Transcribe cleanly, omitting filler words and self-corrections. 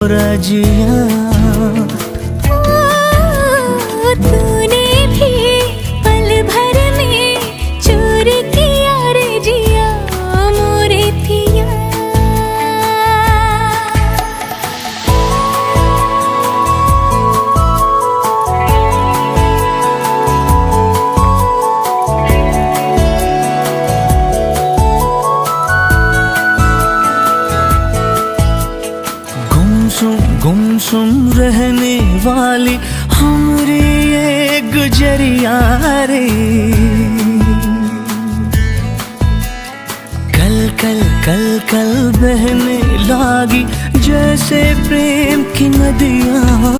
रजिया तूने भी पल भर में चोरी किया रे जिया मोरे थिया। गुमसुम रहने वाली हमरी ये गुजरिया रे, कल कल कल कल बहने लागी जैसे प्रेम की नदियाँ।